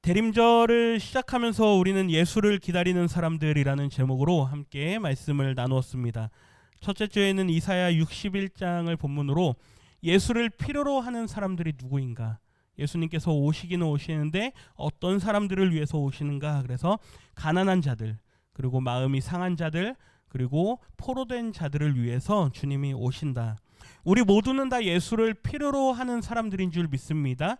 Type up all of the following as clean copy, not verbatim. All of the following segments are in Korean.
대림절을 시작하면서 우리는 예수를 기다리는 사람들이라는 제목으로 함께 말씀을 나누었습니다. 첫째 주에는 이사야 61장을 본문으로 예수를 필요로 하는 사람들이 누구인가, 예수님께서 오시기는 오시는데 어떤 사람들을 위해서 오시는가, 그래서 가난한 자들, 그리고 마음이 상한 자들, 그리고 포로된 자들을 위해서 주님이 오신다. 우리 모두는 다 예수를 필요로 하는 사람들인 줄 믿습니다.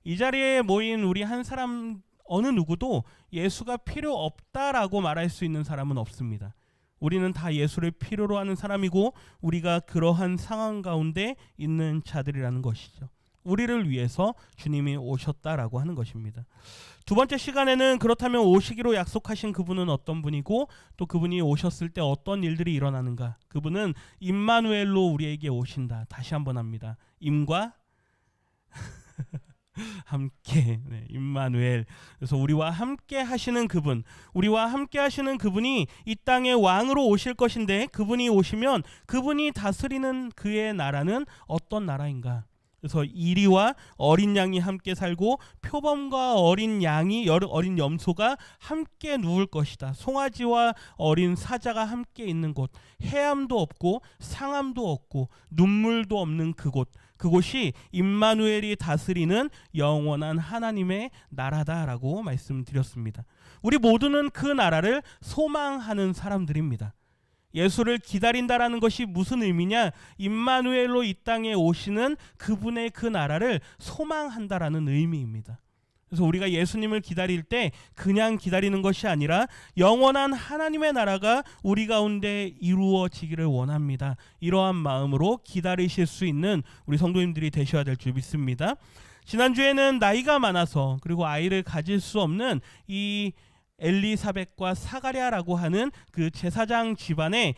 이 자리에 모인 우리 한 사람 어느 누구도 예수가 필요 없다라고 말할 수 있는 사람은 없습니다. 우리는 다 예수를 필요로 하는 사람이고 우리가 그러한 상황 가운데 있는 자들이라는 것이죠. 우리를 위해서 주님이 오셨다라고 하는 것입니다. 두 번째 시간에는 그렇다면 오시기로 약속하신 그분은 어떤 분이고 또 그분이 오셨을 때 어떤 일들이 일어나는가. 그분은 임마누엘로 우리에게 오신다. 다시 한번 합니다. 임과 함께, 임마누엘. 그래서 우리와 함께 하시는 그분, 우리와 함께 하시는 그분이 이 땅의 왕으로 오실 것인데, 그분이 오시면 그분이 다스리는 그의 나라는 어떤 나라인가. 그래서 이리와 어린 양이 함께 살고 표범과 어린 양이 어린 염소가 함께 누울 것이다. 송아지와 어린 사자가 함께 있는 곳, 해함도 없고 상함도 없고 눈물도 없는 그곳, 그곳이 임마누엘이 다스리는 영원한 하나님의 나라다라고 말씀드렸습니다. 우리 모두는 그 나라를 소망하는 사람들입니다. 예수를 기다린다라는 것이 무슨 의미냐? 임마누엘로 이 땅에 오시는 그분의 그 나라를 소망한다라는 의미입니다. 그래서 우리가 예수님을 기다릴 때 그냥 기다리는 것이 아니라 영원한 하나님의 나라가 우리 가운데 이루어지기를 원합니다. 이러한 마음으로 기다리실 수 있는 우리 성도님들이 되셔야 될 줄 믿습니다. 지난주에는 나이가 많아서 그리고 아이를 가질 수 없는 이 엘리사벳과 사가랴라고 하는 그 제사장 집안에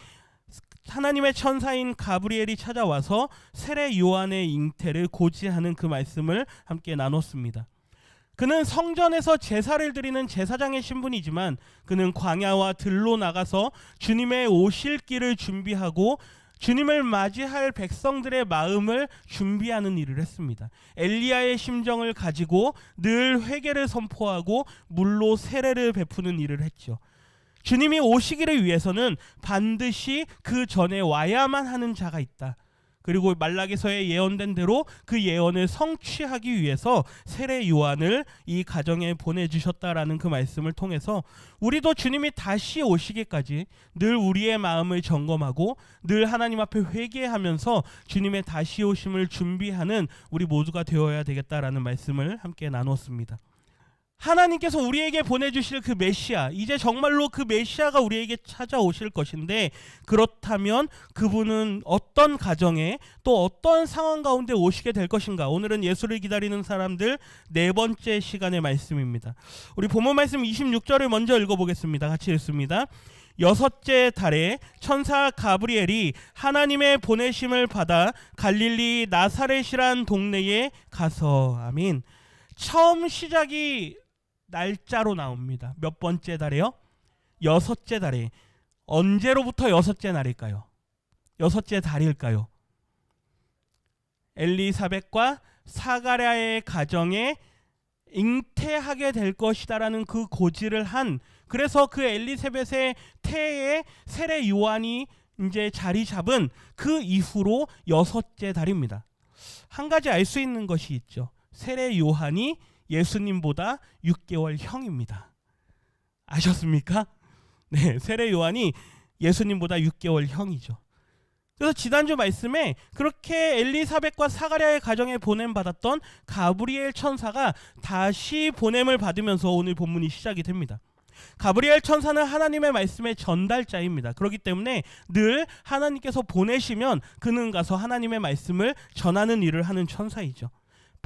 하나님의 천사인 가브리엘이 찾아와서 세례 요한의 잉태를 고지하는 그 말씀을 함께 나눴습니다. 그는 성전에서 제사를 드리는 제사장의 신분이지만 그는 광야와 들로 나가서 주님의 오실 길을 준비하고 주님을 맞이할 백성들의 마음을 준비하는 일을 했습니다. 엘리야의 심정을 가지고 늘 회개를 선포하고 물로 세례를 베푸는 일을 했죠. 주님이 오시기를 위해서는 반드시 그 전에 와야만 하는 자가 있다. 그리고 말라기서에 예언된 대로 그 예언을 성취하기 위해서 세례 요한을 이 가정에 보내주셨다라는 그 말씀을 통해서 우리도 주님이 다시 오시기까지 늘 우리의 마음을 점검하고 늘 하나님 앞에 회개하면서 주님의 다시 오심을 준비하는 우리 모두가 되어야 되겠다라는 말씀을 함께 나눴습니다. 하나님께서 우리에게 보내주실 그 메시아, 이제 정말로 그 메시아가 우리에게 찾아오실 것인데, 그렇다면 그분은 어떤 가정에 또 어떤 상황 가운데 오시게 될 것인가. 오늘은 예수를 기다리는 사람들 네 번째 시간의 말씀입니다. 우리 본문 말씀 26절을 먼저 읽어보겠습니다. 같이 읽습니다. 여섯째 달에 천사 가브리엘이 하나님의 보내심을 받아 갈릴리 나사렛이란 동네에 가서, 아멘. 처음 시작이 날짜로 나옵니다. 몇 번째 달에요? 여섯째 달에. 언제로부터 여섯째 날일까요? 여섯째 달일까요? 엘리사벳과 사가랴의 가정에 잉태하게 될 것이다라는 그 고지를 한, 그래서 그 엘리사벳의 태에 세례 요한이 이제 자리 잡은 그 이후로 여섯째 달입니다. 한 가지 알 수 있는 것이 있죠. 세례 요한이 예수님보다 6개월 형입니다. 아셨습니까? 네, 세례 요한이 예수님보다 6개월 형이죠. 그래서 지난주 말씀에 그렇게 엘리사벳과 사가랴의 가정에 보냄받았던 가브리엘 천사가 다시 보냄을 받으면서 오늘 본문이 시작이 됩니다. 가브리엘 천사는 하나님의 말씀의 전달자입니다. 그렇기 때문에 늘 하나님께서 보내시면 그는 가서 하나님의 말씀을 전하는 일을 하는 천사이죠.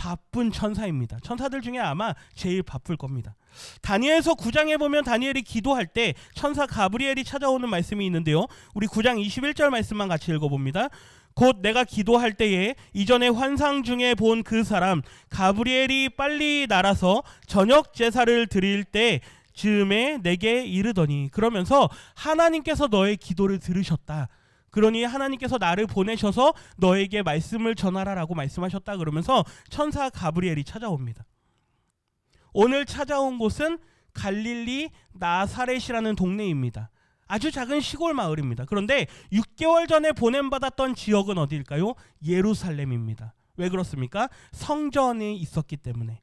바쁜 천사입니다. 천사들 중에 아마 제일 바쁠 겁니다. 다니엘서 9장에 보면 다니엘이 기도할 때 천사 가브리엘이 찾아오는 말씀이 있는데요. 우리 9장 21절 말씀만 같이 읽어봅니다. 곧 내가 기도할 때에 이전에 환상 중에 본 그 사람 가브리엘이 빨리 날아서 저녁 제사를 드릴 때 즈음에 내게 이르더니, 그러면서 하나님께서 너의 기도를 들으셨다. 그러니 하나님께서 나를 보내셔서 너에게 말씀을 전하라라고 말씀하셨다. 그러면서 천사 가브리엘이 찾아옵니다. 오늘 찾아온 곳은 갈릴리 나사렛이라는 동네입니다. 아주 작은 시골 마을입니다. 그런데 6개월 전에 보냄받았던 지역은 어디일까요? 예루살렘입니다. 왜 그렇습니까? 성전이 있었기 때문에.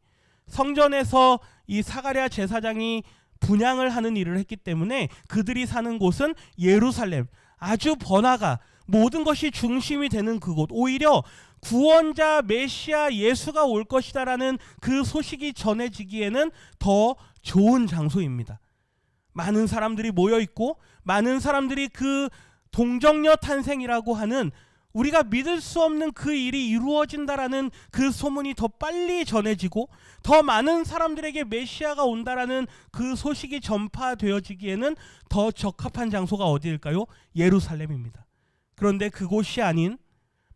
성전에서 이 사가랴 제사장이 분향을 하는 일을 했기 때문에 그들이 사는 곳은 예루살렘, 아주 번화가, 모든 것이 중심이 되는 그곳, 오히려 구원자 메시아 예수가 올 것이다라는 그 소식이 전해지기에는 더 좋은 장소입니다. 많은 사람들이 모여 있고 많은 사람들이 그 동정녀 탄생이라고 하는 우리가 믿을 수 없는 그 일이 이루어진다라는 그 소문이 더 빨리 전해지고 더 많은 사람들에게 메시아가 온다라는 그 소식이 전파되어지기에는 더 적합한 장소가 어디일까요? 예루살렘입니다. 그런데 그곳이 아닌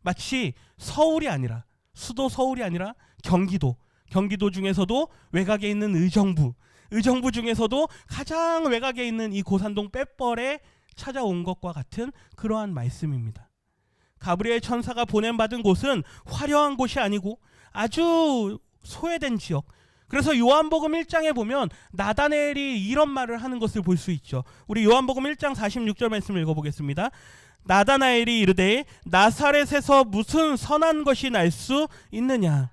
마치 서울이 아니라 수도 서울이 아니라 경기도 중에서도 외곽에 있는 의정부 중에서도 가장 외곽에 있는 이 고산동 빼뻘에 찾아온 것과 같은 그러한 말씀입니다. 가브리엘 천사가 보냄받은 곳은 화려한 곳이 아니고 아주 소외된 지역. 그래서 요한복음 1장에 보면 나다나엘이 이런 말을 하는 것을 볼 수 있죠. 우리 요한복음 1장 46절 말씀을 읽어보겠습니다. 나다나엘이 이르되 나사렛에서 무슨 선한 것이 날 수 있느냐.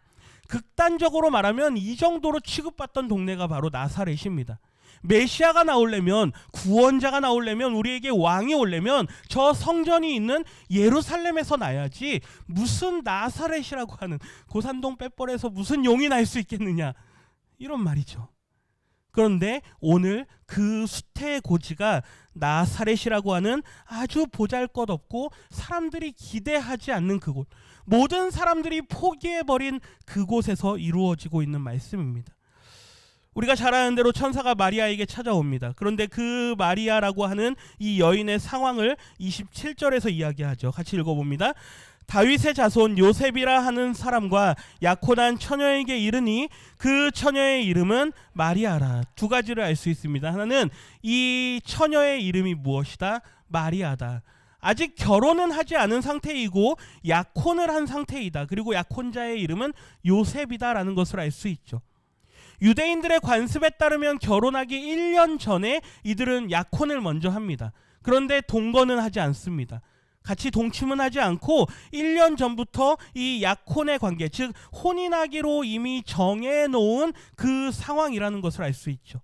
극단적으로 말하면 이 정도로 취급받던 동네가 바로 나사렛입니다. 메시아가 나오려면, 구원자가 나오려면, 우리에게 왕이 오려면 저 성전이 있는 예루살렘에서 나야지 무슨 나사렛이라고 하는 고산동 빼뻘에서 무슨 용이 날 수 있겠느냐, 이런 말이죠. 그런데 오늘 그 수태의 고지가 나사렛이라고 하는 아주 보잘것없고 사람들이 기대하지 않는 그곳, 모든 사람들이 포기해버린 그곳에서 이루어지고 있는 말씀입니다. 우리가 잘 아는 대로 천사가 마리아에게 찾아옵니다. 그런데 그 마리아라고 하는 이 여인의 상황을 27절에서 이야기하죠. 같이 읽어봅니다. 다윗의 자손 요셉이라 하는 사람과 약혼한 처녀에게 이르니 그 처녀의 이름은 마리아라. 두 가지를 알 수 있습니다. 하나는 이 처녀의 이름이 무엇이다? 마리아다. 아직 결혼은 하지 않은 상태이고 약혼을 한 상태이다. 그리고 약혼자의 이름은 요셉이다라는 것을 알 수 있죠. 유대인들의 관습에 따르면 결혼하기 1년 전에 이들은 약혼을 먼저 합니다. 그런데 동거는 하지 않습니다. 같이 동침은 하지 않고 1년 전부터 이 약혼의 관계, 즉 혼인하기로 이미 정해놓은 그 상황이라는 것을 알 수 있죠.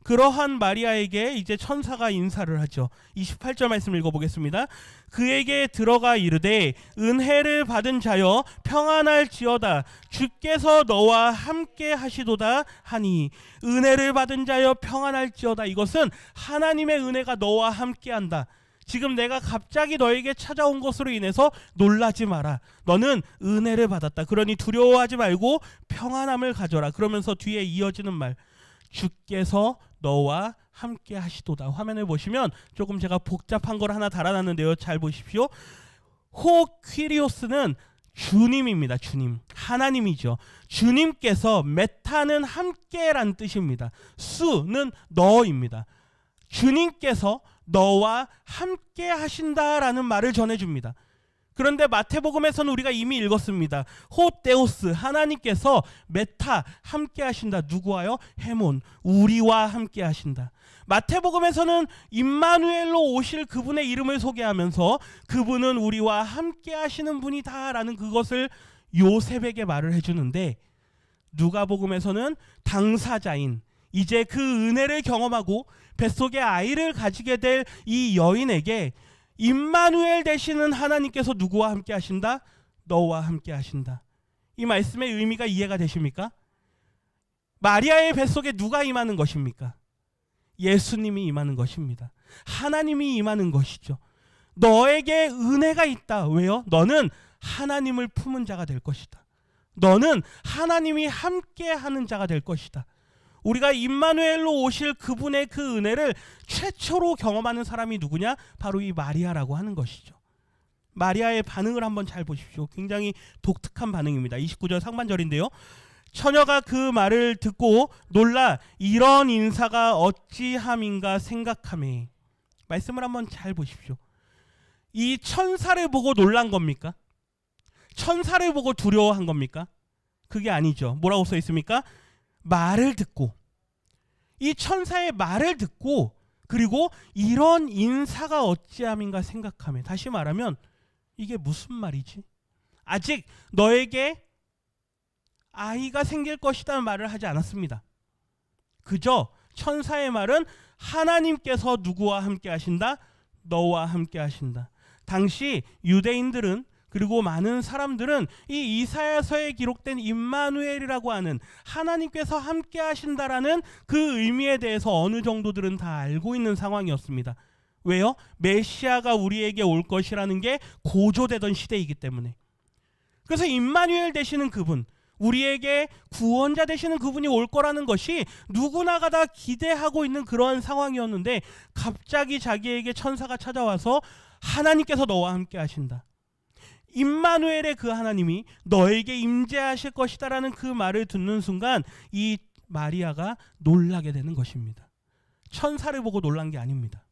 그러한 마리아에게 이제 천사가 인사를 하죠. 28절 말씀 읽어보겠습니다. 그에게 들어가 이르되 은혜를 받은 자여 평안할지어다. 주께서 너와 함께 하시도다 하니. 은혜를 받은 자여 평안할지어다. 이것은 하나님의 은혜가 너와 함께한다. 지금 내가 갑자기 너에게 찾아온 것으로 인해서 놀라지 마라. 너는 은혜를 받았다. 그러니 두려워하지 말고 평안함을 가져라. 그러면서 뒤에 이어지는 말, 주께서 너와 함께 하시도다. 화면을 보시면 조금 제가 복잡한 걸 하나 달아놨는데요. 잘 보십시오. 호퀴리오스는 주님입니다. 주님, 하나님이죠. 주님께서, 메타는 함께란 뜻입니다. 수는 너입니다. 주님께서 너와 함께 하신다라는 말을 전해줍니다. 그런데 마태복음에서는 우리가 이미 읽었습니다. 호데우스, 하나님께서, 메타, 함께 하신다. 누구와요? 헤몬, 우리와 함께 하신다. 마태복음에서는 임마누엘로 오실 그분의 이름을 소개하면서 그분은 우리와 함께 하시는 분이다 라는 그것을 요셉에게 말을 해주는데, 누가복음에서는 당사자인, 이제 그 은혜를 경험하고 뱃속에 아이를 가지게 될 이 여인에게 임마누엘 되시는 하나님께서 누구와 함께 하신다? 너와 함께 하신다. 이 말씀의 의미가 이해가 되십니까? 마리아의 뱃속에 누가 임하는 것입니까? 예수님이 임하는 것입니다. 하나님이 임하는 것이죠. 너에게 은혜가 있다. 왜요? 너는 하나님을 품은 자가 될 것이다. 너는 하나님이 함께 하는 자가 될 것이다. 우리가 임마누엘로 오실 그분의 그 은혜를 최초로 경험하는 사람이 누구냐? 바로 이 마리아라고 하는 것이죠. 마리아의 반응을 한번 잘 보십시오. 굉장히 독특한 반응입니다. 29절 상반절인데요. 처녀가 그 말을 듣고 놀라 이런 인사가 어찌함인가 생각하매. 말씀을 한번 잘 보십시오. 이 천사를 보고 놀란 겁니까? 천사를 보고 두려워한 겁니까? 그게 아니죠. 뭐라고 써 있습니까? 말을 듣고, 이 천사의 말을 듣고, 그리고 이런 인사가 어찌함인가 생각하며, 다시 말하면 이게 무슨 말이지? 아직 너에게 아이가 생길 것이라는 말을 하지 않았습니다. 그저 천사의 말은 하나님께서 누구와 함께 하신다? 너와 함께 하신다. 당시 유대인들은, 그리고 많은 사람들은 이 이사야서에 기록된 임마누엘이라고 하는 하나님께서 함께 하신다라는 그 의미에 대해서 어느 정도들은 다 알고 있는 상황이었습니다. 왜요? 메시아가 우리에게 올 것이라는 게 고조되던 시대이기 때문에. 그래서 임마누엘 되시는 그분, 우리에게 구원자 되시는 그분이 올 거라는 것이 누구나가 다 기대하고 있는 그러한 상황이었는데, 갑자기 자기에게 천사가 찾아와서 하나님께서 너와 함께 하신다, 임마누엘의 그 하나님이 너에게 임재하실 것이다라는 그 말을 듣는 순간 이 마리아가 놀라게 되는 것입니다. 천사를 보고 놀란 게 아닙니다.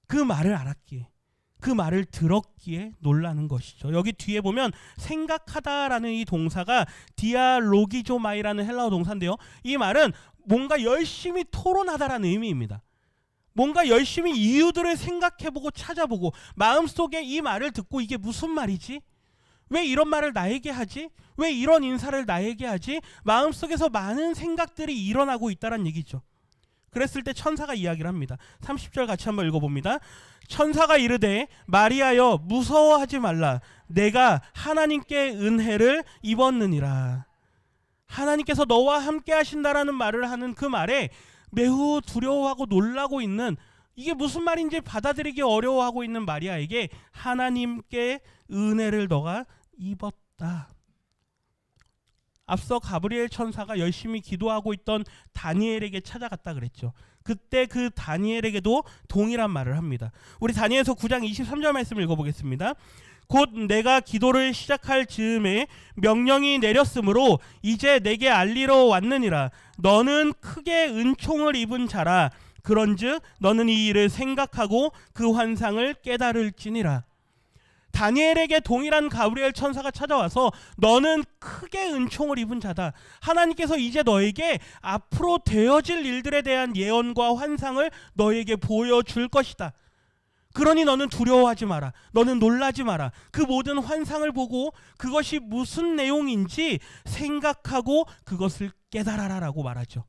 그 말을 알았기에, 그 말을 들었기에 놀라는 것이죠. 여기 뒤에 보면 생각하다라는 이 동사가 디알로기조마이라는 헬라어 동사인데요, 이 말은 뭔가 열심히 토론하다라는 의미입니다. 뭔가 열심히 이유들을 생각해보고 찾아보고, 마음속에 이 말을 듣고 이게 무슨 말이지? 왜 이런 말을 나에게 하지? 왜 이런 인사를 나에게 하지? 마음속에서 많은 생각들이 일어나고 있다는 얘기죠. 그랬을 때 천사가 이야기를 합니다. 30절 같이 한번 읽어봅니다. 천사가 이르되 마리아여 무서워하지 말라, 내가 하나님께 은혜를 입었느니라. 하나님께서 너와 함께 하신다라는 말을 하는 그 말에 매우 두려워하고 놀라고 있는, 이게 무슨 말인지 받아들이기 어려워하고 있는 마리아에게 하나님께 은혜를 너가 입었다. 앞서 가브리엘 천사가 열심히 기도하고 있던 다니엘에게 찾아갔다 그랬죠. 그때 그 다니엘에게도 동일한 말을 합니다. 우리 다니엘서 9장 23절 말씀을 읽어보겠습니다. 곧 내가 기도를 시작할 즈음에 명령이 내렸으므로 이제 내게 알리러 왔느니라. 너는 크게 은총을 입은 자라. 그런즉 너는 이 일을 생각하고 그 환상을 깨달을지니라. 다니엘에게 동일한 가브리엘 천사가 찾아와서 너는 크게 은총을 입은 자다, 하나님께서 이제 너에게 앞으로 되어질 일들에 대한 예언과 환상을 너에게 보여줄 것이다. 그러니 너는 두려워하지 마라, 너는 놀라지 마라. 그 모든 환상을 보고 그것이 무슨 내용인지 생각하고 그것을 깨달아라 라고 말하죠.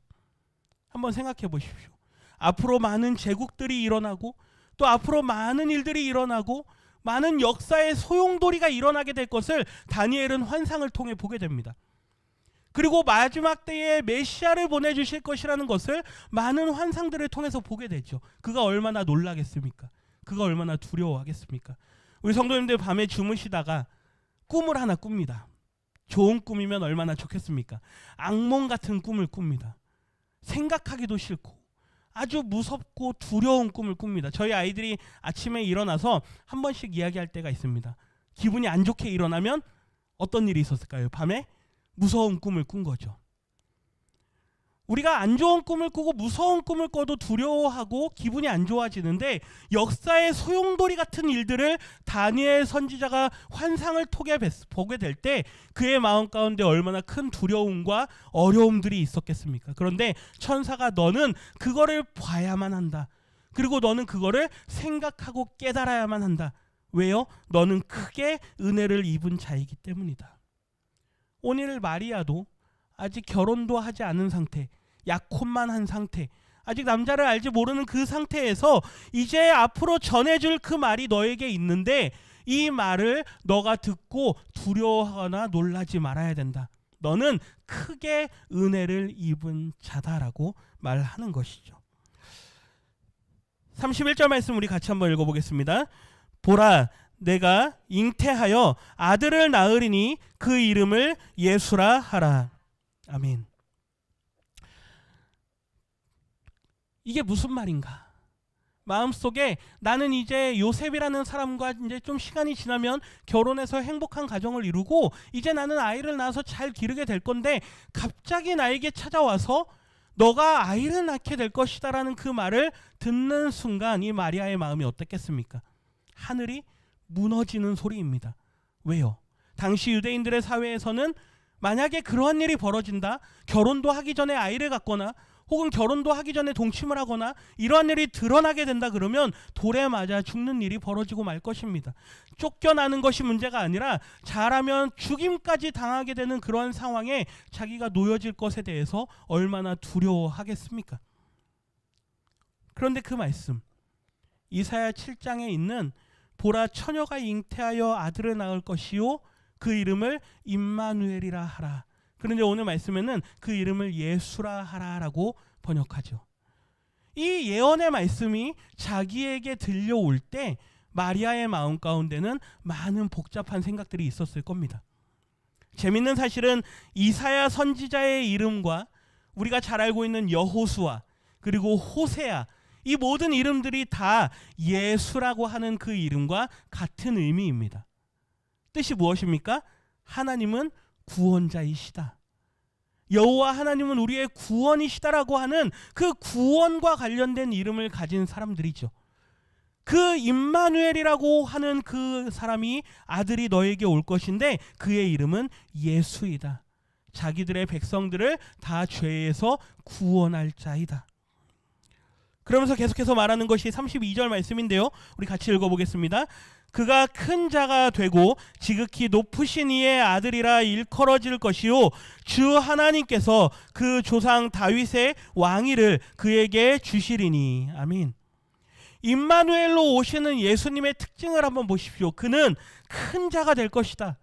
한번 생각해 보십시오. 앞으로 많은 제국들이 일어나고, 또 앞으로 많은 일들이 일어나고, 많은 역사의 소용돌이가 일어나게 될 것을 다니엘은 환상을 통해 보게 됩니다. 그리고 마지막 때에 메시아를 보내주실 것이라는 것을 많은 환상들을 통해서 보게 되죠. 그가 얼마나 놀라겠습니까? 그가 얼마나 두려워하겠습니까? 우리 성도님들 밤에 주무시다가 꿈을 하나 꿉니다. 좋은 꿈이면 얼마나 좋겠습니까? 악몽 같은 꿈을 꿉니다. 생각하기도 싫고 아주 무섭고 두려운 꿈을 꿉니다. 저희 아이들이 아침에 일어나서 한 번씩 이야기할 때가 있습니다. 기분이 안 좋게 일어나면 어떤 일이 있었을까요? 밤에 무서운 꿈을 꾼 거죠. 우리가 안 좋은 꿈을 꾸고 무서운 꿈을 꿔도 두려워하고 기분이 안 좋아지는데, 역사의 소용돌이 같은 일들을 다니엘 선지자가 환상을 통해 보게 될 때 그의 마음 가운데 얼마나 큰 두려움과 어려움들이 있었겠습니까? 그런데 천사가 너는 그거를 봐야만 한다, 그리고 너는 그거를 생각하고 깨달아야만 한다. 왜요? 너는 크게 은혜를 입은 자이기 때문이다. 오늘 마리아도 아직 결혼도 하지 않은 상태, 약혼만 한 상태, 아직 남자를 알지 모르는 그 상태에서 이제 앞으로 전해줄 그 말이 너에게 있는데, 이 말을 너가 듣고 두려워하거나 놀라지 말아야 된다. 너는 크게 은혜를 입은 자다라고 말하는 것이죠. 31절 말씀 우리 같이 한번 읽어보겠습니다. 보라, 내가 잉태하여 아들을 낳으리니 그 이름을 예수라 하라. 아멘. 이게 무슨 말인가? 마음속에 나는 이제 요셉이라는 사람과 이제 좀 시간이 지나면 결혼해서 행복한 가정을 이루고 이제 나는 아이를 낳아서 잘 기르게 될 건데, 갑자기 나에게 찾아와서 너가 아이를 낳게 될 것이다라는 그 말을 듣는 순간 이 마리아의 마음이 어땠겠습니까? 하늘이 무너지는 소리입니다. 왜요? 당시 유대인들의 사회에서는 만약에 그러한 일이 벌어진다, 결혼도 하기 전에 아이를 갖거나 혹은 결혼도 하기 전에 동침을 하거나 이러한 일이 드러나게 된다 그러면 돌에 맞아 죽는 일이 벌어지고 말 것입니다. 쫓겨나는 것이 문제가 아니라 잘하면 죽임까지 당하게 되는 그러한 상황에 자기가 놓여질 것에 대해서 얼마나 두려워하겠습니까? 그런데 그 말씀, 이사야 7장에 있는 보라 처녀가 잉태하여 아들을 낳을 것이요 그 이름을 임마누엘이라 하라. 그런데 오늘 말씀에는 그 이름을 예수라 하라라고 번역하죠. 이 예언의 말씀이 자기에게 들려올 때 마리아의 마음 가운데는 많은 복잡한 생각들이 있었을 겁니다. 재밌는 사실은 이사야 선지자의 이름과 우리가 잘 알고 있는 여호수아 그리고 호세아, 이 모든 이름들이 다 예수라고 하는 그 이름과 같은 의미입니다. 뜻이 무엇입니까? 하나님은 구원자이시다. 여호와 하나님은 우리의 구원이시다라고 하는 그 구원과 관련된 이름을 가진 사람들이죠. 그 임마누엘이라고 하는 그 사람이 아들이 너에게 올 것인데 그의 이름은 예수이다. 자기들의 백성들을 다 죄에서 구원할 자이다. 그러면서 계속해서 말하는 것이 32절 말씀인데요. 우리 같이 읽어보겠습니다. 그가 큰 자가 되고 지극히 높으신 이의 아들이라 일컬어질 것이요 주 하나님께서 그 조상 다윗의 왕위를 그에게 주시리니. 아멘. 임마누엘로 오시는 예수님의 특징을 한번 보십시오. 그는 큰 자가 될 것이다.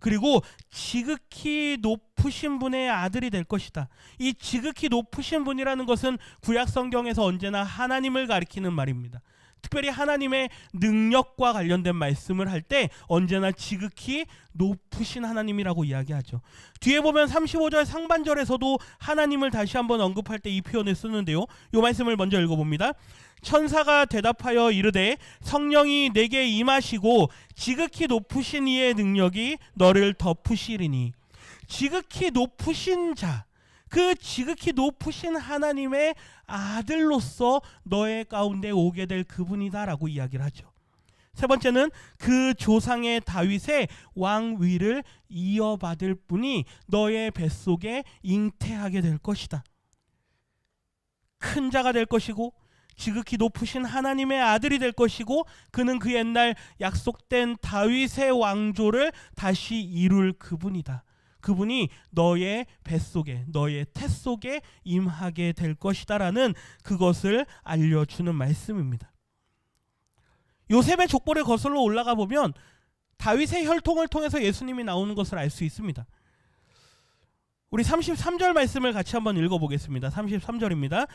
그리고 지극히 높으신 분의 아들이 될 것이다. 이 지극히 높으신 분이라는 것은 구약 성경에서 언제나 하나님을 가리키는 말입니다. 특별히 하나님의 능력과 관련된 말씀을 할 때 언제나 지극히 높으신 하나님이라고 이야기하죠. 뒤에 보면 35절 상반절에서도 하나님을 다시 한번 언급할 때 이 표현을 쓰는데요. 이 말씀을 먼저 읽어봅니다. 천사가 대답하여 이르되 성령이 내게 임하시고 지극히 높으신 이의 능력이 너를 덮으시리니. 지극히 높으신 자, 그 지극히 높으신 하나님의 아들로서 너의 가운데 오게 될 그분이다라고 이야기를 하죠. 세 번째는 그 조상의 다윗의 왕위를 이어받을 분이 너의 뱃속에 잉태하게 될 것이다. 큰 자가 될 것이고 지극히 높으신 하나님의 아들이 될 것이고 그는 그 옛날 약속된 다윗의 왕조를 다시 이룰 그분이다. 그분이 너의 뱃속에, 너의 태 속에 임하게 될 것이다라는 그것을 알려주는 말씀입니다. 요셉의 족보를 거슬러 올라가 보면 다윗의 혈통을 통해서 예수님이 나오는 것을 알 수 있습니다. 우리 33절 말씀을 같이 한번 읽어보겠습니다. 33절입니다.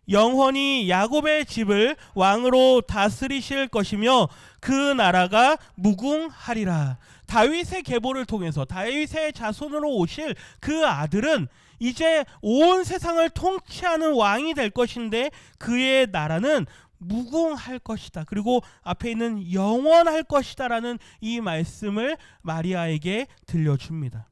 영원히 야곱의 집을 왕으로 다스리실 것이며 그 나라가 무궁하리라. 다윗의 계보를 통해서 다윗의 자손으로 오실 그 아들은 이제 온 세상을 통치하는 왕이 될 것인데 그의 나라는 무궁할 것이다. 그리고 앞에 있는 영원할 것이다라는 이 말씀을 마리아에게 들려줍니다.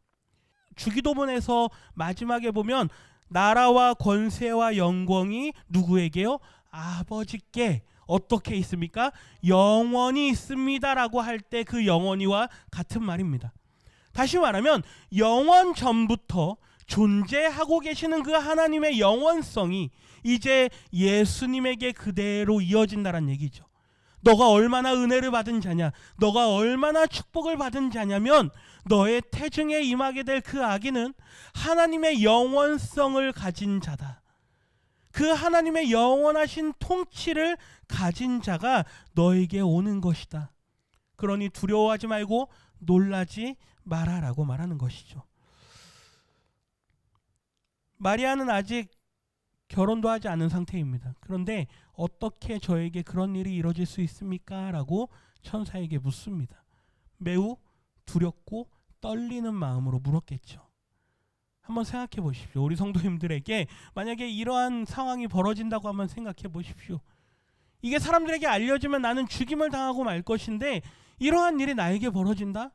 주기도문에서 마지막에 보면 나라와 권세와 영광이 누구에게요? 아버지께 어떻게 있습니까? 영원히 있습니다라고 할 때 그 영원히와 같은 말입니다. 다시 말하면 영원 전부터 존재하고 계시는 그 하나님의 영원성이 이제 예수님에게 그대로 이어진다는 얘기죠. 너가 얼마나 은혜를 받은 자냐, 너가 얼마나 축복을 받은 자냐면 너의 태중에 임하게 될 그 아기는 하나님의 영원성을 가진 자다. 그 하나님의 영원하신 통치를 가진 자가 너에게 오는 것이다. 그러니 두려워하지 말고 놀라지 마라라고 말하는 것이죠. 마리아는 아직 결혼도 하지 않은 상태입니다. 그런데 어떻게 저에게 그런 일이 이루어질 수 있습니까? 라고 천사에게 묻습니다. 매우 두렵고 떨리는 마음으로 물었겠죠. 한번 생각해 보십시오. 우리 성도님들에게 만약에 이러한 상황이 벌어진다고 한번 생각해 보십시오. 이게 사람들에게 알려지면 나는 죽임을 당하고 말 것인데 이러한 일이 나에게 벌어진다?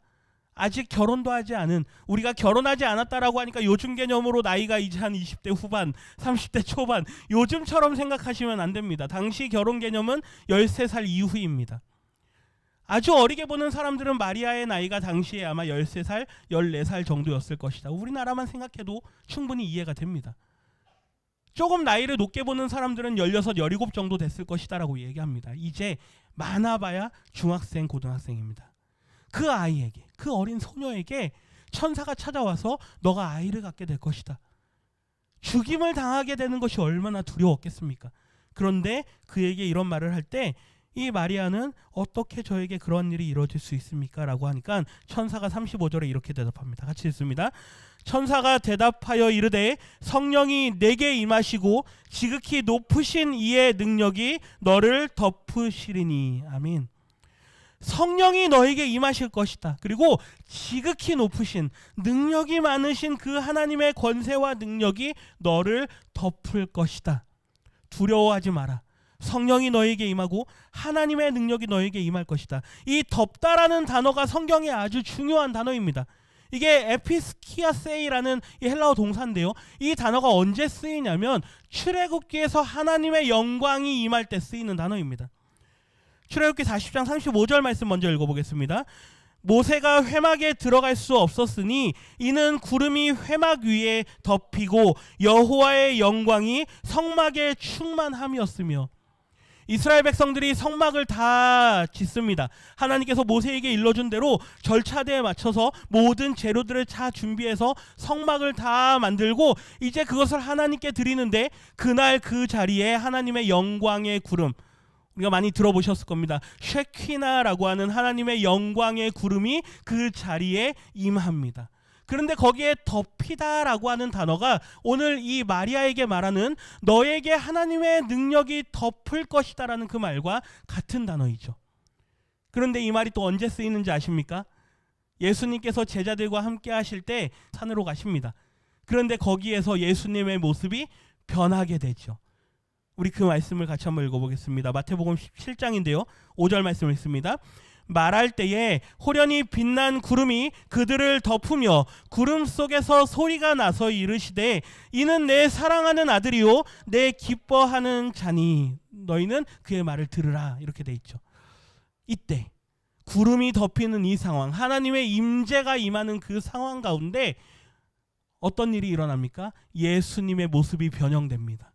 아직 결혼도 하지 않은, 우리가 결혼하지 않았다라고 하니까 요즘 개념으로 나이가 이제 한 20대 후반, 30대 초반, 요즘처럼 생각하시면 안 됩니다. 당시 결혼 개념은 13살 이후입니다. 아주 어리게 보는 사람들은 마리아의 나이가 당시에 아마 13살, 14살 정도였을 것이다. 우리나라만 생각해도 충분히 이해가 됩니다. 조금 나이를 높게 보는 사람들은 16, 17 정도 됐을 것이다 라고 얘기합니다. 이제 많아봐야 중학생, 고등학생입니다. 그 아이에게, 그 어린 소녀에게 천사가 찾아와서 너가 아이를 갖게 될 것이다. 죽임을 당하게 되는 것이 얼마나 두려웠겠습니까? 그런데 그에게 이런 말을 할 때 이 마리아는 어떻게 저에게 그런 일이 이루어질 수 있습니까? 라고 하니까 천사가 35절에 이렇게 대답합니다. 같이 읽습니다. 천사가 대답하여 이르되 성령이 내게 임하시고 지극히 높으신 이의 능력이 너를 덮으시리니. 아멘. 성령이 너에게 임하실 것이다. 그리고 지극히 높으신 능력이 많으신 그 하나님의 권세와 능력이 너를 덮을 것이다. 두려워하지 마라. 성령이 너에게 임하고 하나님의 능력이 너에게 임할 것이다. 이 덮다라는 단어가 성경에 아주 중요한 단어입니다. 이게 에피스키아세이라는 이 헬라어 동사인데요. 이 단어가 언제 쓰이냐면 출애굽기에서 하나님의 영광이 임할 때 쓰이는 단어입니다. 출애굽기 40장 35절 말씀 먼저 읽어보겠습니다. 모세가 회막에 들어갈 수 없었으니 이는 구름이 회막 위에 덮이고 여호와의 영광이 성막에 충만함이었으며. 이스라엘 백성들이 성막을 다 짓습니다. 하나님께서 모세에게 일러준 대로 절차대에 맞춰서 모든 재료들을 다 준비해서 성막을 다 만들고 이제 그것을 하나님께 드리는데 그날 그 자리에 하나님의 영광의 구름, 우리가 많이 들어보셨을 겁니다. 쉐퀴나라고 하는 하나님의 영광의 구름이 그 자리에 임합니다. 그런데 거기에 덮이다라고 하는 단어가 오늘 이 마리아에게 말하는 너에게 하나님의 능력이 덮을 것이다라는 그 말과 같은 단어이죠. 그런데 이 말이 또 언제 쓰이는지 아십니까? 예수님께서 제자들과 함께 하실 때 산으로 가십니다. 그런데 거기에서 예수님의 모습이 변하게 되죠. 우리 그 말씀을 같이 한번 읽어보겠습니다. 마태복음 17장인데요. 5절 말씀을 읽습니다. 말할 때에 호련히 빛난 구름이 그들을 덮으며 구름 속에서 소리가 나서 이르시되 이는 내 사랑하는 아들이요 내 기뻐하는 자니 너희는 그의 말을 들으라. 이렇게 돼 있죠. 이때 구름이 덮이는 이 상황, 하나님의 임재가 임하는 그 상황 가운데 어떤 일이 일어납니까? 예수님의 모습이 변형됩니다.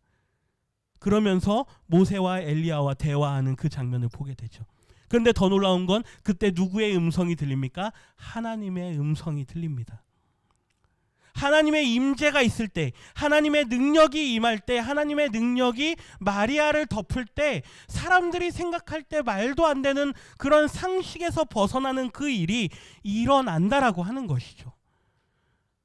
그러면서 모세와 엘리야와 대화하는 그 장면을 보게 되죠. 그런데 더 놀라운 건 그때 누구의 음성이 들립니까? 하나님의 음성이 들립니다. 하나님의 임재가 있을 때, 하나님의 능력이 임할 때, 하나님의 능력이 마리아를 덮을 때 사람들이 생각할 때 말도 안 되는 그런 상식에서 벗어나는 그 일이 일어난다라고 하는 것이죠.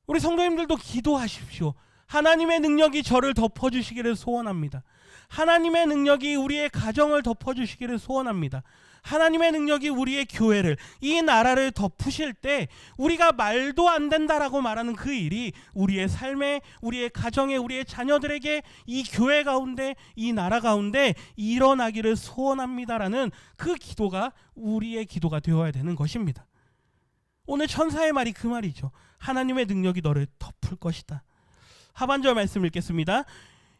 우리 성도님들도 기도하십시오. 하나님의 능력이 저를 덮어주시기를 소원합니다. 하나님의 능력이 우리의 가정을 덮어주시기를 소원합니다. 하나님의 능력이 우리의 교회를, 이 나라를 덮으실 때 우리가 말도 안 된다라고 말하는 그 일이 우리의 삶에, 우리의 가정에, 우리의 자녀들에게, 이 교회 가운데, 이 나라 가운데 일어나기를 소원합니다라는 그 기도가 우리의 기도가 되어야 되는 것입니다. 오늘 천사의 말이 그 말이죠. 하나님의 능력이 너를 덮을 것이다. 하반절 말씀 읽겠습니다.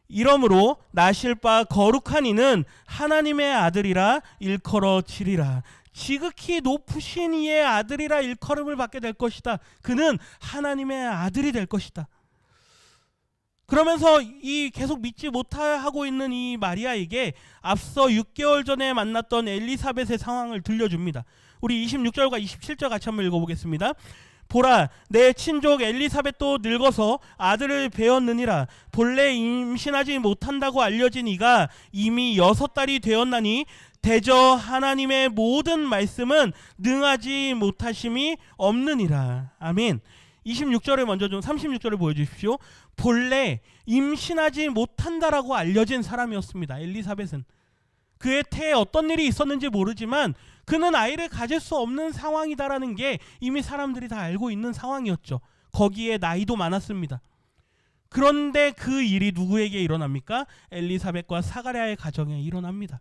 이러므로 나실 바 거룩한 이는 하나님의 아들이라 일컬어지리라. 지극히 높으신 이의 아들이라 일컬음을 받게 될 것이다. 그는 하나님의 아들이 될 것이다. 그러면서 이 계속 믿지 못하고 있는 이 마리아에게 앞서 6개월 전에 만났던 엘리사벳의 상황을 들려줍니다. 우리 26절과 27절 같이 한번 읽어보겠습니다. 보라, 내 친족 엘리사벳도 늙어서 아들을 배었느니라. 본래 임신하지 못한다고 알려진 이가 이미 6달이 되었나니 대저 하나님의 모든 말씀은 능하지 못하심이 없느니라. 아멘. 26절을 먼저 좀 36절을 보여주십시오. 본래 임신하지 못한다라고 알려진 사람이었습니다. 엘리사벳은. 그의 태에 어떤 일이 있었는지 모르지만 그는 아이를 가질 수 없는 상황이다라는 게 이미 사람들이 다 알고 있는 상황이었죠. 거기에 나이도 많았습니다. 그런데 그 일이 누구에게 일어납니까? 엘리사벳과 사가랴의 가정에 일어납니다.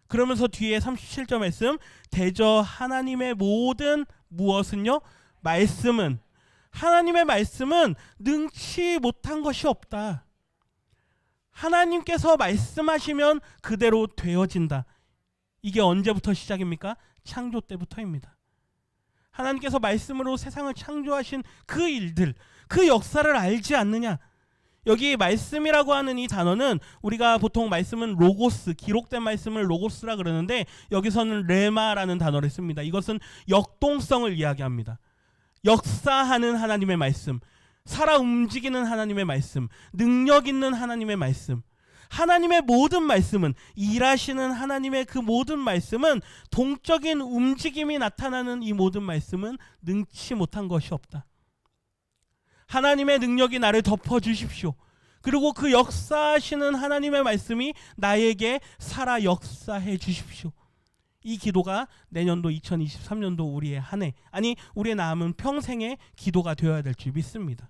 그러면서 뒤에 37절 말씀, 대저 하나님의 모든 무엇은요? 말씀은, 하나님의 말씀은 능치 못한 것이 없다. 하나님께서 말씀하시면 그대로 되어진다. 이게 언제부터 시작입니까? 창조 때부터입니다. 하나님께서 말씀으로 세상을 창조하신 그 일들, 그 역사를 알지 않느냐? 여기 말씀이라고 하는 이 단어는 우리가 보통 말씀은 로고스, 기록된 말씀을 로고스라 그러는데 여기서는 레마라는 단어를 씁니다. 이것은 역동성을 이야기합니다. 역사하는 하나님의 말씀, 살아 움직이는 하나님의 말씀, 능력 있는 하나님의 말씀, 하나님의 모든 말씀은, 일하시는 하나님의 그 모든 말씀은, 동적인 움직임이 나타나는 이 모든 말씀은 능치 못한 것이 없다. 하나님의 능력이 나를 덮어주십시오. 그리고 그 역사하시는 하나님의 말씀이 나에게 살아 역사해 주십시오. 이 기도가 내년도 2023년도 우리의 한 해, 아니 우리의 남은 평생의 기도가 되어야 될 줄 믿습니다.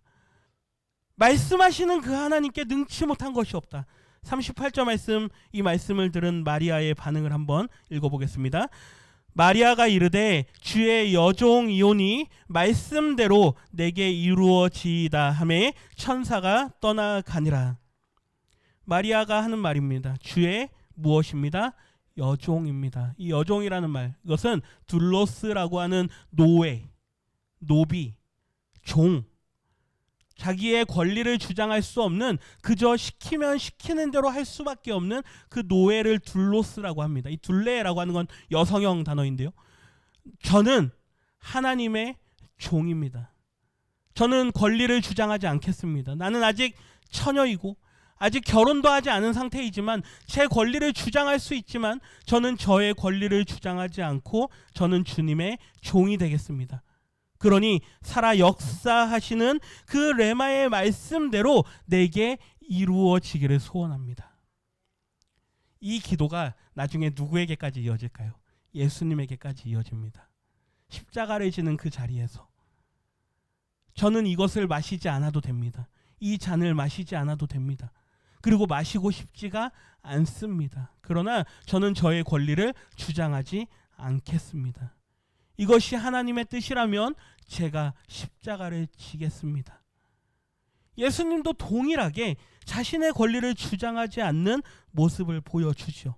말씀하시는 그 하나님께 능치 못한 것이 없다. 38절 말씀, 이 말씀을 들은 마리아의 반응을 한번 읽어보겠습니다. 마리아가 이르되 주의 여종이오니 말씀대로 내게 이루어지이다 하매 천사가 떠나가니라. 마리아가 하는 말입니다. 주의 무엇입니다? 여종입니다. 이 여종이라는 말, 이것은 둘로스라고 하는 노예, 노비, 종, 자기의 권리를 주장할 수 없는, 그저 시키면 시키는 대로 할 수밖에 없는 그 노예를 둘로스라고 합니다. 이 둘레라고 하는 건 여성형 단어인데요. 저는 하나님의 종입니다. 저는 권리를 주장하지 않겠습니다. 나는 아직 처녀이고 아직 결혼도 하지 않은 상태이지만 제 권리를 주장할 수 있지만 저는 저의 권리를 주장하지 않고 저는 주님의 종이 되겠습니다. 그러니 살아 역사하시는 그 레마의 말씀대로 내게 이루어지기를 소원합니다. 이 기도가 나중에 누구에게까지 이어질까요? 예수님에게까지 이어집니다. 십자가를 지는 그 자리에서 저는 이것을 마시지 않아도 됩니다. 이 잔을 마시지 않아도 됩니다. 그리고 마시고 싶지가 않습니다. 그러나 저는 저의 권리를 주장하지 않겠습니다. 이것이 하나님의 뜻이라면 제가 십자가를 지겠습니다. 예수님도 동일하게 자신의 권리를 주장하지 않는 모습을 보여주죠.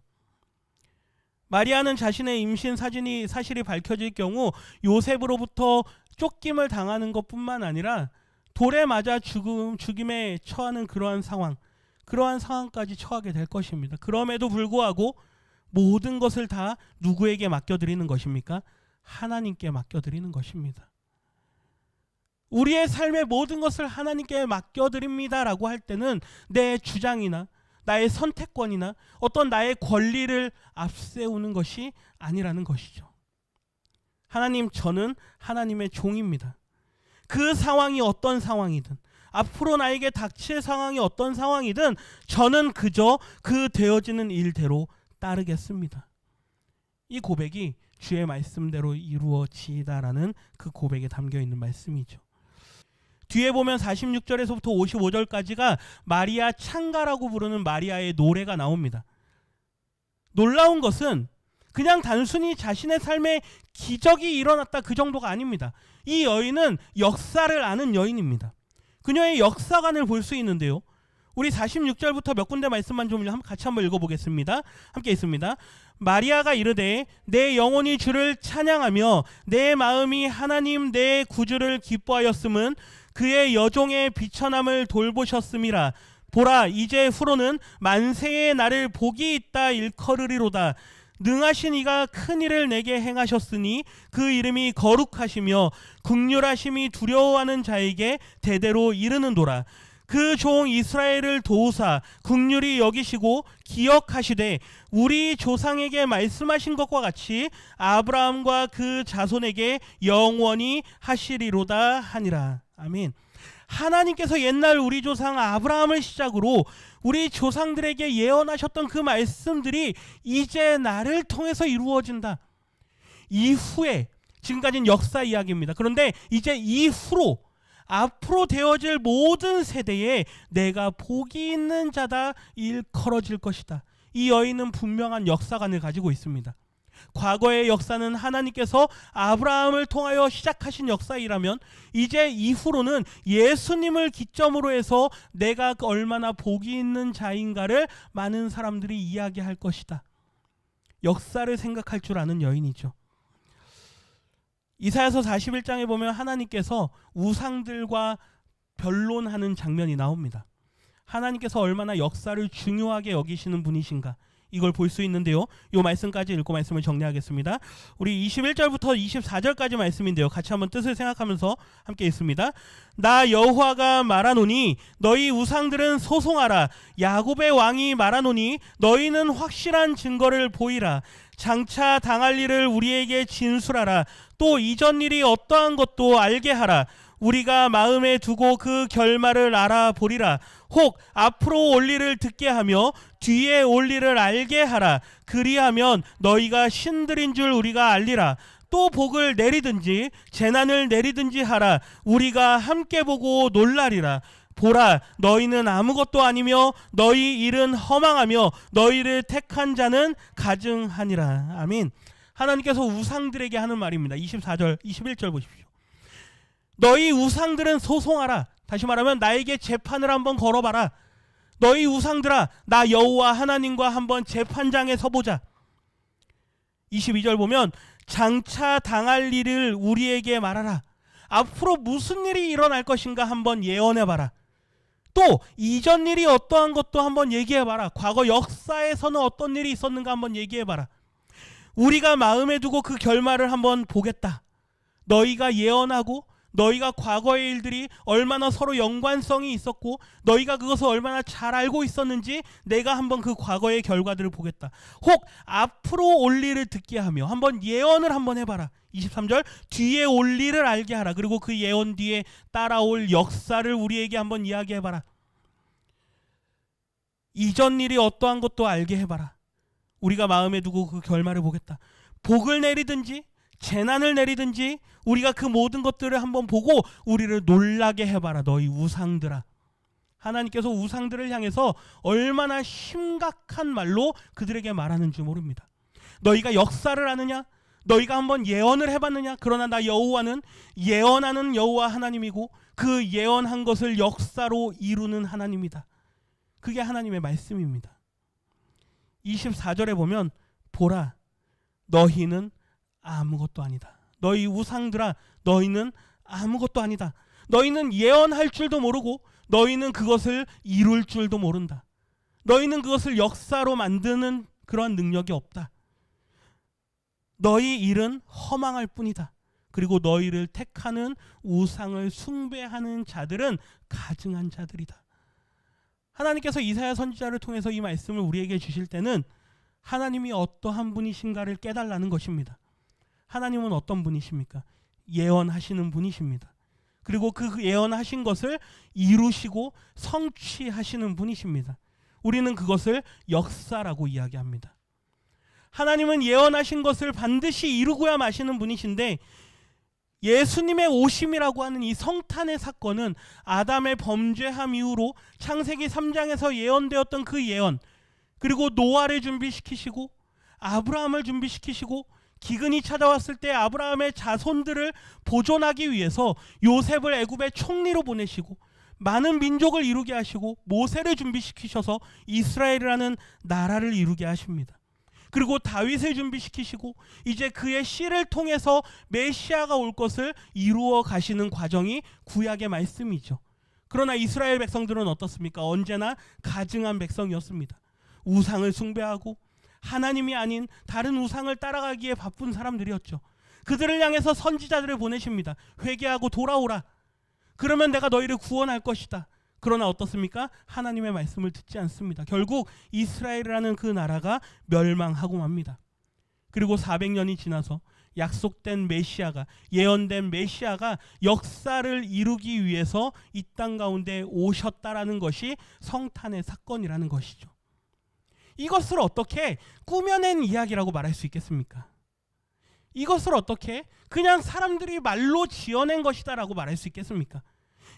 마리아는 자신의 임신 사실이 밝혀질 경우 요셉으로부터 쫓김을 당하는 것뿐만 아니라 돌에 맞아 죽임에 처하는 그러한 상황까지 처하게 될 것입니다. 그럼에도 불구하고 모든 것을 다 누구에게 맡겨드리는 것입니까? 하나님께 맡겨드리는 것입니다. 우리의 삶의 모든 것을 하나님께 맡겨드립니다라고 할 때는 내 주장이나 나의 선택권이나 어떤 나의 권리를 앞세우는 것이 아니라는 것이죠. 하나님, 저는 하나님의 종입니다. 그 상황이 어떤 상황이든, 앞으로 나에게 닥칠 상황이 어떤 상황이든 저는 그저 그 되어지는 일대로 따르겠습니다. 이 고백이 주의 말씀대로 이루어지다라는 그 고백에 담겨있는 말씀이죠. 뒤에 보면 46절에서부터 55절까지가 마리아 창가라고 부르는 마리아의 노래가 나옵니다. 놀라운 것은 그냥 단순히 자신의 삶에 기적이 일어났다 그 정도가 아닙니다. 이 여인은 역사를 아는 여인입니다. 그녀의 역사관을 볼 수 있는데요. 우리 46절부터 몇 군데 말씀만 좀 같이 한번 읽어보겠습니다. 함께 있습니다. 마리아가 이르되 내 영혼이 주를 찬양하며 내 마음이 하나님 내 구주를 기뻐하였음은 그의 여종의 비천함을 돌보셨음이라. 보라, 이제 후로는 만세의 나를 복이 있다 일컬으리로다. 능하신 이가 큰 일을 내게 행하셨으니 그 이름이 거룩하시며 긍휼하심이 두려워하는 자에게 대대로 이르는도라. 그 종 이스라엘을 도우사 긍휼히 여기시고 기억하시되 우리 조상에게 말씀하신 것과 같이 아브라함과 그 자손에게 영원히 하시리로다 하니라. 아멘. 하나님께서 옛날 우리 조상 아브라함을 시작으로 우리 조상들에게 예언하셨던 그 말씀들이 이제 나를 통해서 이루어진다. 이후에, 지금까지는 역사 이야기입니다. 그런데 이제 이후로 앞으로 되어질 모든 세대에 내가 복이 있는 자다 일컬어질 것이다. 이 여인은 분명한 역사관을 가지고 있습니다. 과거의 역사는 하나님께서 아브라함을 통하여 시작하신 역사이라면 이제 이후로는 예수님을 기점으로 해서 내가 얼마나 복이 있는 자인가를 많은 사람들이 이야기할 것이다. 역사를 생각할 줄 아는 여인이죠. 이사야서 41장에 보면 하나님께서 우상들과 변론하는 장면이 나옵니다. 하나님께서 얼마나 역사를 중요하게 여기시는 분이신가, 이걸 볼 수 있는데요. 이 말씀까지 읽고 말씀을 정리하겠습니다. 우리 21절부터 24절까지 말씀인데요. 같이 한번 뜻을 생각하면서 함께 읽습니다. 나 여호와가 말하노니 너희 우상들은 소송하라. 야곱의 왕이 말하노니 너희는 확실한 증거를 보이라. 장차 당할 일을 우리에게 진술하라. 또 이전 일이 어떠한 것도 알게 하라. 우리가 마음에 두고 그 결말을 알아보리라. 혹 앞으로 올 일을 듣게 하며 뒤에 올 일을 알게 하라. 그리하면 너희가 신들인 줄 우리가 알리라. 또 복을 내리든지 재난을 내리든지 하라. 우리가 함께 보고 놀라리라. 보라, 너희는 아무것도 아니며 너희 일은 허망하며 너희를 택한 자는 가증하니라. 아멘. 하나님께서 우상들에게 하는 말입니다. 24절, 21절 보십시오. 너희 우상들은 소송하라. 다시 말하면 나에게 재판을 한번 걸어봐라. 너희 우상들아, 나 여호와 하나님과 한번 재판장에 서보자. 22절 보면 장차 당할 일을 우리에게 말하라. 앞으로 무슨 일이 일어날 것인가 한번 예언해봐라. 또 이전 일이 어떠한 것도 한번 얘기해봐라. 과거 역사에서는 어떤 일이 있었는가 한번 얘기해봐라. 우리가 마음에 두고 그 결말을 한번 보겠다. 너희가 예언하고 너희가 과거의 일들이 얼마나 서로 연관성이 있었고 너희가 그것을 얼마나 잘 알고 있었는지 내가 한번 그 과거의 결과들을 보겠다. 혹 앞으로 올 일을 듣게 하며 한번 예언을 한번 해봐라. 23절, 뒤에 올 일을 알게 하라. 그리고 그 예언 뒤에 따라올 역사를 우리에게 한번 이야기해봐라. 이전 일이 어떠한 것도 알게 해봐라. 우리가 마음에 두고 그 결말을 보겠다. 복을 내리든지 재난을 내리든지 우리가 그 모든 것들을 한번 보고 우리를 놀라게 해봐라. 너희 우상들아. 하나님께서 우상들을 향해서 얼마나 심각한 말로 그들에게 말하는 줄 모릅니다. 너희가 역사를 아느냐? 너희가 한번 예언을 해봤느냐? 그러나 나 여호와는 예언하는 여호와 하나님이고 그 예언한 것을 역사로 이루는 하나님이다. 그게 하나님의 말씀입니다. 24절에 보면 보라, 너희는 아무것도 아니다. 너희 우상들아, 너희는 아무것도 아니다. 너희는 예언할 줄도 모르고 너희는 그것을 이룰 줄도 모른다. 너희는 그것을 역사로 만드는 그런 능력이 없다. 너희 일은 허망할 뿐이다. 그리고 너희를 택하는 우상을 숭배하는 자들은 가증한 자들이다. 하나님께서 이사야 선지자를 통해서 이 말씀을 우리에게 주실 때는 하나님이 어떠한 분이신가를 깨달라는 것입니다. 하나님은 어떤 분이십니까? 예언하시는 분이십니다. 그리고 그 예언하신 것을 이루시고 성취하시는 분이십니다. 우리는 그것을 역사라고 이야기합니다. 하나님은 예언하신 것을 반드시 이루고야 마시는 분이신데 예수님의 오심이라고 하는 이 성탄의 사건은 아담의 범죄함 이후로 창세기 3장에서 예언되었던 그 예언, 그리고 노아를 준비시키시고 아브라함을 준비시키시고 기근이 찾아왔을 때 아브라함의 자손들을 보존하기 위해서 요셉을 애굽의 총리로 보내시고 많은 민족을 이루게 하시고 모세를 준비시키셔서 이스라엘이라는 나라를 이루게 하십니다. 그리고 다윗을 준비시키시고 이제 그의 씨를 통해서 메시아가 올 것을 이루어 가시는 과정이 구약의 말씀이죠. 그러나 이스라엘 백성들은 어떻습니까? 언제나 가증한 백성이었습니다. 우상을 숭배하고 하나님이 아닌 다른 우상을 따라가기에 바쁜 사람들이었죠. 그들을 향해서 선지자들을 보내십니다. 회개하고 돌아오라. 그러면 내가 너희를 구원할 것이다. 그러나 어떻습니까? 하나님의 말씀을 듣지 않습니다. 결국 이스라엘이라는 그 나라가 멸망하고 맙니다. 그리고 400년이 지나서 약속된 메시아가, 예언된 메시아가 역사를 이루기 위해서 이 땅 가운데 오셨다라는 것이 성탄의 사건이라는 것이죠. 이것을 어떻게 꾸며낸 이야기라고 말할 수 있겠습니까? 이것을 어떻게 그냥 사람들이 말로 지어낸 것이다라고 말할 수 있겠습니까?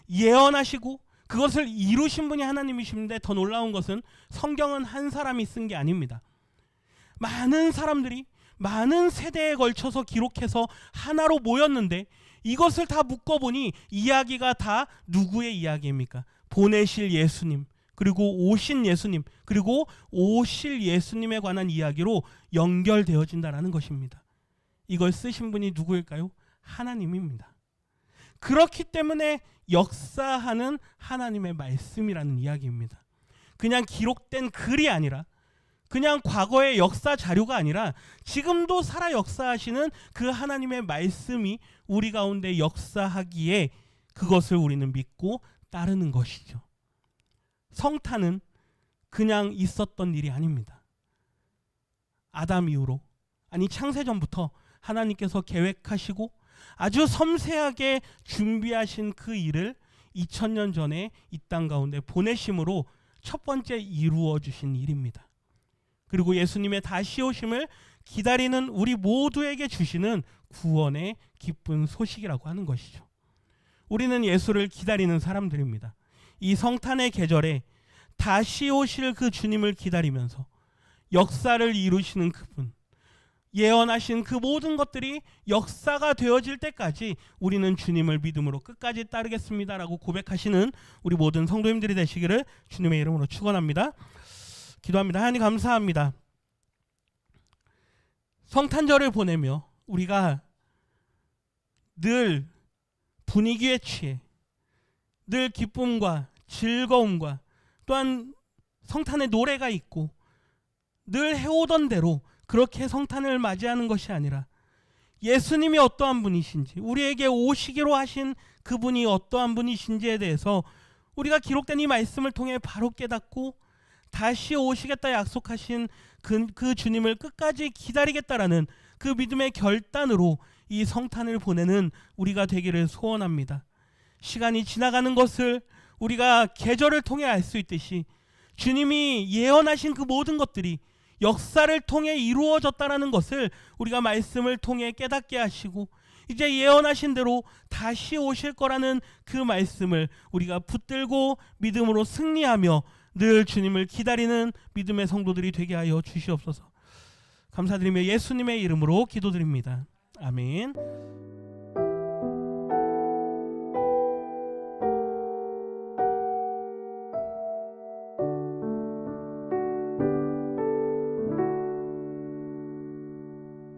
예언하시고 그것을 이루신 분이 하나님이신데 더 놀라운 것은 성경은 한 사람이 쓴 게 아닙니다. 많은 사람들이 많은 세대에 걸쳐서 기록해서 하나로 모였는데 이것을 다 묶어보니 이야기가 다 누구의 이야기입니까? 보내실 예수님, 그리고 오신 예수님, 그리고 오실 예수님에 관한 이야기로 연결되어진다는 것입니다. 이걸 쓰신 분이 누구일까요? 하나님입니다. 그렇기 때문에 역사하는 하나님의 말씀이라는 이야기입니다. 그냥 기록된 글이 아니라, 그냥 과거의 역사 자료가 아니라 지금도 살아 역사하시는 그 하나님의 말씀이 우리 가운데 역사하기에 그것을 우리는 믿고 따르는 것이죠. 성탄은 그냥 있었던 일이 아닙니다. 아담 이후로, 아니 창세전부터 하나님께서 계획하시고 아주 섬세하게 준비하신 그 일을 2000년 전에 이 땅 가운데 보내심으로 첫 번째 이루어 주신 일입니다. 그리고 예수님의 다시 오심을 기다리는 우리 모두에게 주시는 구원의 기쁜 소식이라고 하는 것이죠. 우리는 예수를 기다리는 사람들입니다. 이 성탄의 계절에 다시 오실 그 주님을 기다리면서 역사를 이루시는 그분, 예언하신 그 모든 것들이 역사가 되어질 때까지 우리는 주님을 믿음으로 끝까지 따르겠습니다라고 고백하시는 우리 모든 성도님들이 되시기를 주님의 이름으로 축원합니다. 기도합니다. 하나님 감사합니다. 성탄절을 보내며 우리가 늘 분위기에 취해 늘 기쁨과 즐거움과 또한 성탄의 노래가 있고 늘 해오던 대로 그렇게 성탄을 맞이하는 것이 아니라 예수님이 어떠한 분이신지, 우리에게 오시기로 하신 그분이 어떠한 분이신지에 대해서 우리가 기록된 이 말씀을 통해 바로 깨닫고 다시 오시겠다 약속하신 그 주님을 끝까지 기다리겠다라는 그 믿음의 결단으로 이 성탄을 보내는 우리가 되기를 소원합니다. 시간이 지나가는 것을 우리가 계절을 통해 알 수 있듯이 주님이 예언하신 그 모든 것들이 역사를 통해 이루어졌다라는 것을 우리가 말씀을 통해 깨닫게 하시고 이제 예언하신 대로 다시 오실 거라는 그 말씀을 우리가 붙들고 믿음으로 승리하며 늘 주님을 기다리는 믿음의 성도들이 되게 하여 주시옵소서. 감사드리며 예수님의 이름으로 기도드립니다. 아멘.